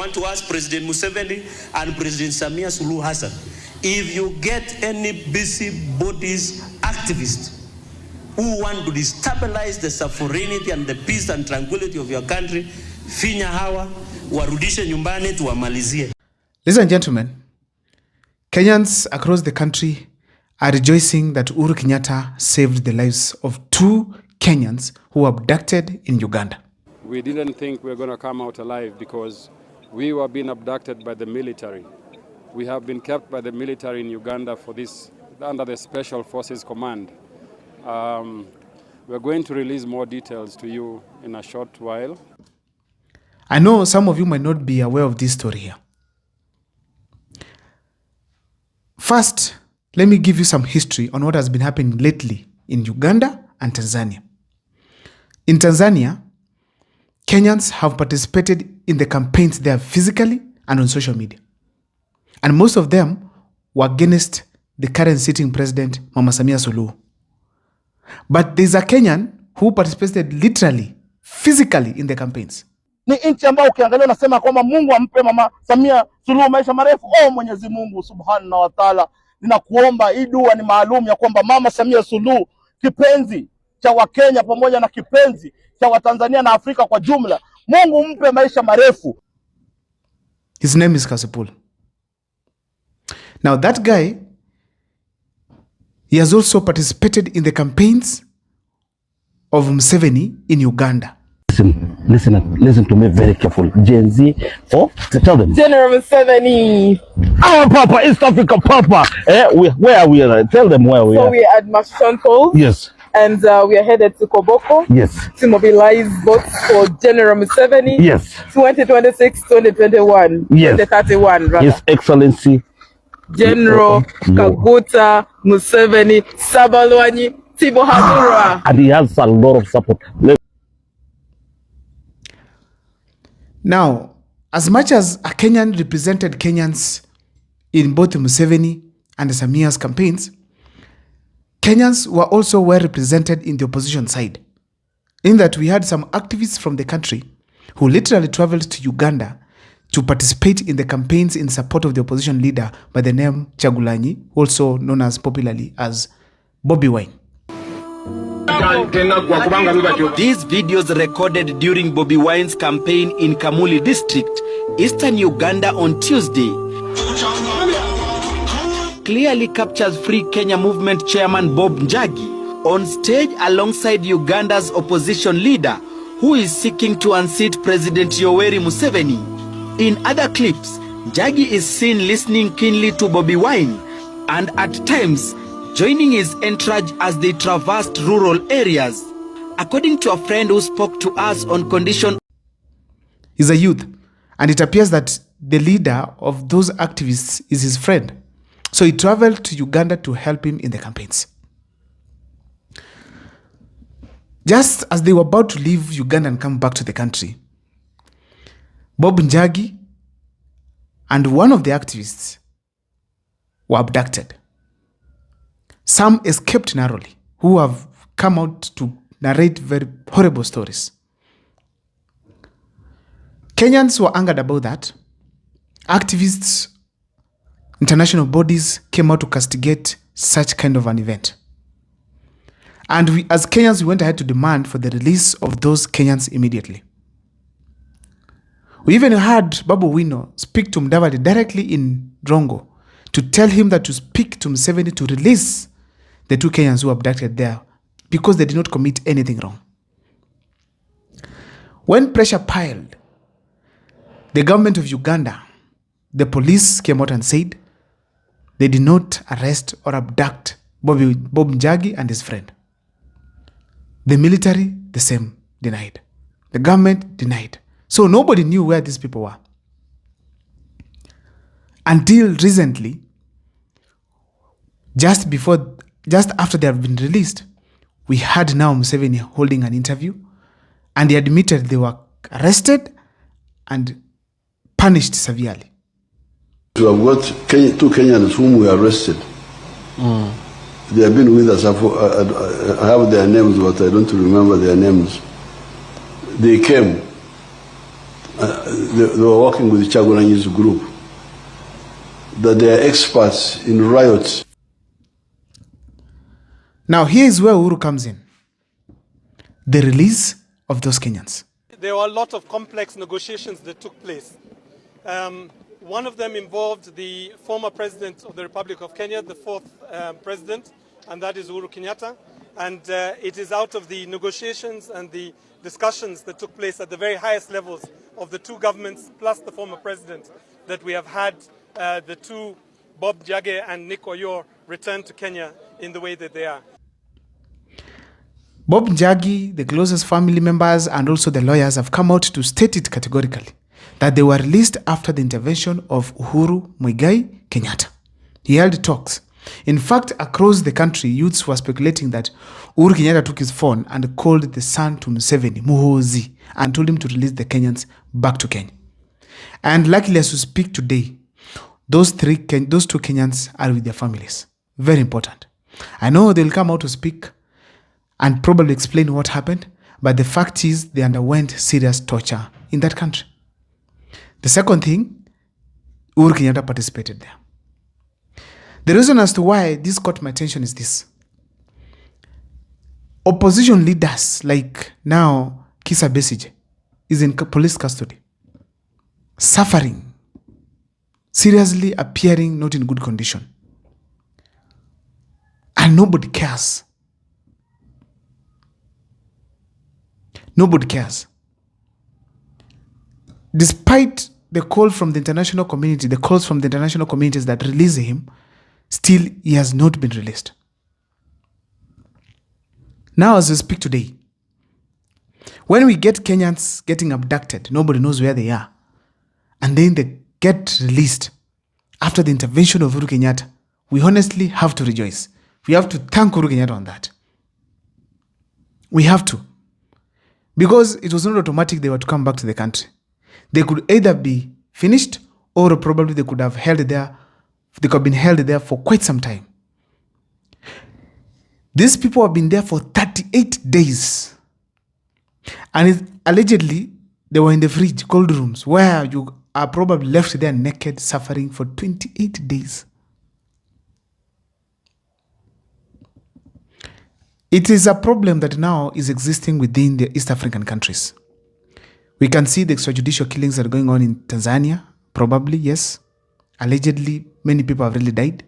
want to ask President Museveni and President Samia Suluhu Hassan, if you get any busybodies activists who want to destabilize the sovereignty and the peace and tranquility of your country, finya hawa, warudishe nyumbani tuwamalizie. Ladies and gentlemen, Kenyans across the country are rejoicing that Uhuru Kenyatta saved the lives of 2 Kenyans who were abducted in Uganda. We didn't think we were going to come out alive because we were being abducted by the military. We have been kept by the military in Uganda for this, under the Special Forces Command. We're going to release more details to you in a short while. I know some of you might not be aware of this story here. First, let me give you some history on what has been happening lately in Uganda and Tanzania. In Tanzania, Kenyans have participated in the campaigns there physically and on social media. And most of them were against the current sitting president, Mama Samia Suluhu. But there's a Kenyan who participated literally, physically in the campaigns. Ni nchi ambao ukiangalia unasema kwamba Mungu ampe Mama Samia Suluhu maisha marefu. Mwenyezi Mungu Subhanahu wa Ta'ala, ninakuomba hii dua ni maalum ya kwamba Mama Samia Suluhu, kipenzi cha Wakenya pamoja na kipenzi cha Watanzania na Afrika kwa jumla, Mungu mpe maisha marefu. His name is Kasipul. Now that guy, he has also participated in the campaigns of Museveni in Uganda. Listen to me very carefully. Gen Z, tell them. General Museveni. Our Papa, East Africa Papa. Where are we? Tell them where we are. So we are at Mashontos. Yes. And we are headed to Koboko. Yes. To mobilize votes for General Museveni. Yes. 2026, 2021. Yes. 2031, rather. His Excellency. General Kaguta Museveni Sabalwanyi Tibohabura. And he has a lot of support. Now, as much as a Kenyan represented Kenyans in both Museveni and Samia's campaigns, Kenyans were also well represented in the opposition side, in that we had some activists from the country who literally traveled to Uganda to participate in the campaigns in support of the opposition leader by the name Kyagulanyi, also known as popularly as Bobi Wine. These videos recorded during Bobi Wine's campaign in Kamuli district, eastern Uganda on Tuesday, clearly captures Free Kenya Movement chairman Bob Njagi on stage alongside Uganda's opposition leader who is seeking to unseat President Yoweri Museveni. In other clips, Njagi is seen listening keenly to Bobi Wine and at times joining his entourage as they traversed rural areas. According to a friend who spoke to us on condition, he's a youth, and it appears that the leader of those activists is his friend. So he traveled to Uganda to help him in the campaigns. Just as they were about to leave Uganda and come back to the country, Bob Njagi and one of the activists were abducted. Some escaped narrowly, who have come out to narrate very horrible stories. Kenyans were angered about that. Activists, international bodies came out to castigate such kind of an event. And we, as Kenyans, we went ahead to demand for the release of those Kenyans immediately. We even heard Babu Wino speak to Mudavadi directly in Drongo to tell him that to speak to Museveni to release the 2 Kenyans who were abducted there because they did not commit anything wrong. When pressure piled, the government of Uganda, the police came out and said they did not arrest or abduct Bob Njagi and his friend. The military, the same, denied. The government denied. So nobody knew where these people were. Until recently, just after they have been released, we had now Museveni holding an interview, and he admitted they were arrested and punished severely. We have got 2 Kenyans whom we arrested. They have been with us. I have their names, but I don't remember their names. They came they were working with Chagulanyi's group, that they are experts in riots. Now, here is where Uhuru comes in. The release of those Kenyans. There were a lot of complex negotiations that took place. One of them involved the former president of the Republic of Kenya, the fourth president, and that is Uhuru Kenyatta. And it is out of the negotiations and the discussions that took place at the very highest levels of the two governments, plus the former president, that we have had the two, Bob Njagi and Nick Oyor, return to Kenya in the way that they are. Bob Njagi, the closest family members, and also the lawyers have come out to state it categorically that they were released after the intervention of Uhuru Muigai Kenyatta. He held talks. In fact, across the country, youths were speculating that Uhuru Kenyatta took his phone and called the son to Museveni, Muhoozi, and told him to release the Kenyans back to Kenya. And luckily, as we speak today, those two Kenyans are with their families. Very important. I know they'll come out to speak and probably explain what happened, but the fact is they underwent serious torture in that country. The second thing, Uhuru Kenyatta participated there. The reason as to why this caught my attention is this. Opposition leaders like now Kizza Besigye is in police custody, suffering, seriously appearing not in good condition. And nobody cares. Nobody cares. Despite the call from the international community, the calls from the international communities that release him, still he has not been released. Now as we speak today, when we get Kenyans getting abducted, nobody knows where they are, and then they get released after the intervention of Uhuru Kenyatta, we honestly have to rejoice. We have to thank Uhuru Kenyatta on that. We have to. Because it was not automatic they were to come back to the country. They could either be finished or probably they could have been held there for quite some time. These people have been there for 38 days. And allegedly, they were in the fridge, cold rooms, where you are probably left there naked, suffering for 28 days. It is a problem that now is existing within the East African countries. We can see the extrajudicial killings that are going on in Tanzania, probably, yes. Allegedly, many people have really died.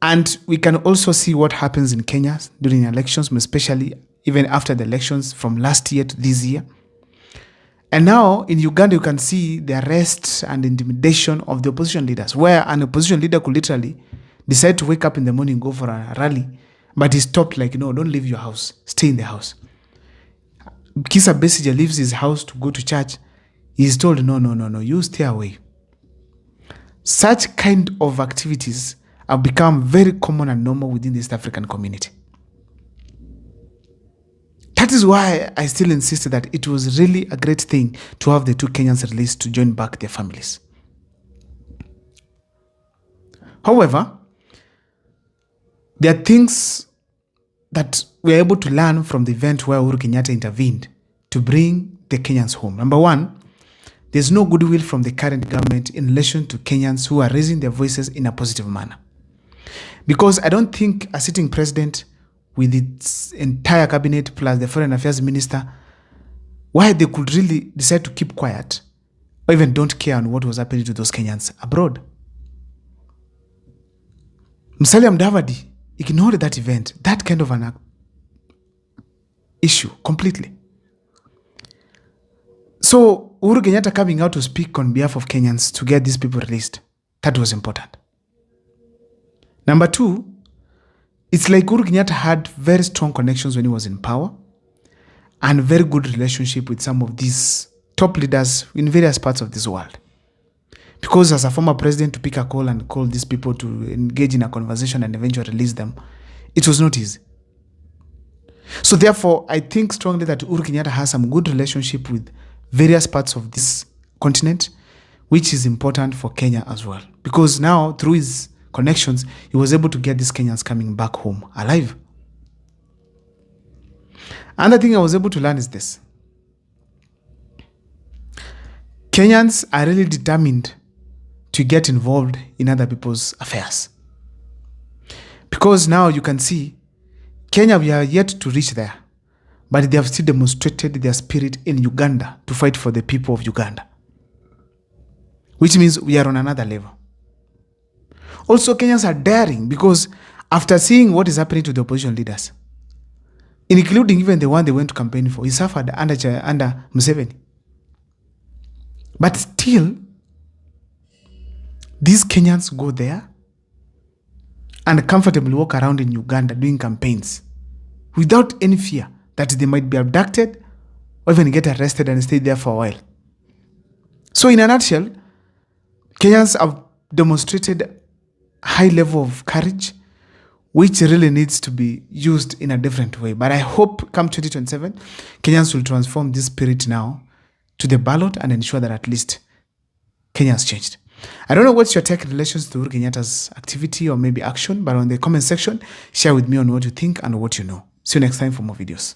And we can also see what happens in Kenya during elections, especially even after the elections from last year to this year. And now in Uganda, you can see the arrest and intimidation of the opposition leaders, where an opposition leader could literally decide to wake up in the morning, go for a rally, but he stopped like, no, don't leave your house, stay in the house. Kizza Besigye leaves his house to go to church. He's told, no, you stay away. Such kind of activities have become very common and normal within the East African community. That is why I still insist that it was really a great thing to have the two Kenyans released to join back their families. However, there are things that we are able to learn from the event where Uhuru Kenyatta intervened to bring the Kenyans home. Number one, there's no goodwill from the current government in relation to Kenyans who are raising their voices in a positive manner. Because I don't think a sitting president with its entire cabinet plus the foreign affairs minister, why they could really decide to keep quiet or even don't care on what was happening to those Kenyans abroad. Musalia Mudavadi ignored that event, that kind of an issue completely. So Uhuru Kenyatta coming out to speak on behalf of Kenyans to get these people released, that was important. Number two, it's like Uhuru Kenyatta had very strong connections when he was in power and very good relationship with some of these top leaders in various parts of this world. Because as a former president, to pick a call and call these people to engage in a conversation and eventually release them, it was not easy. So therefore, I think strongly that Uhuru Kenyatta has some good relationship with various parts of this continent, which is important for Kenya as well. Because now, through his connections, he was able to get these Kenyans coming back home alive. Another thing I was able to learn is this. Kenyans are really determined to get involved in other people's affairs. Because now you can see, Kenya, we are yet to reach there, but they have still demonstrated their spirit in Uganda to fight for the people of Uganda, which means we are on another level. Also, Kenyans are daring because after seeing what is happening to the opposition leaders, including even the one they went to campaign for, he suffered under Museveni. But still, these Kenyans go there and comfortably walk around in Uganda doing campaigns without any fear that they might be abducted or even get arrested and stay there for a while. So in a nutshell, Kenyans have demonstrated a high level of courage, which really needs to be used in a different way. But I hope come 2027, Kenyans will transform this spirit now to the ballot and ensure that at least Kenya has changed. I don't know what's your take in relation to Uhuru Kenyatta's activity or maybe action, but on the comment section, share with me on what you think and what you know. See you next time for more videos.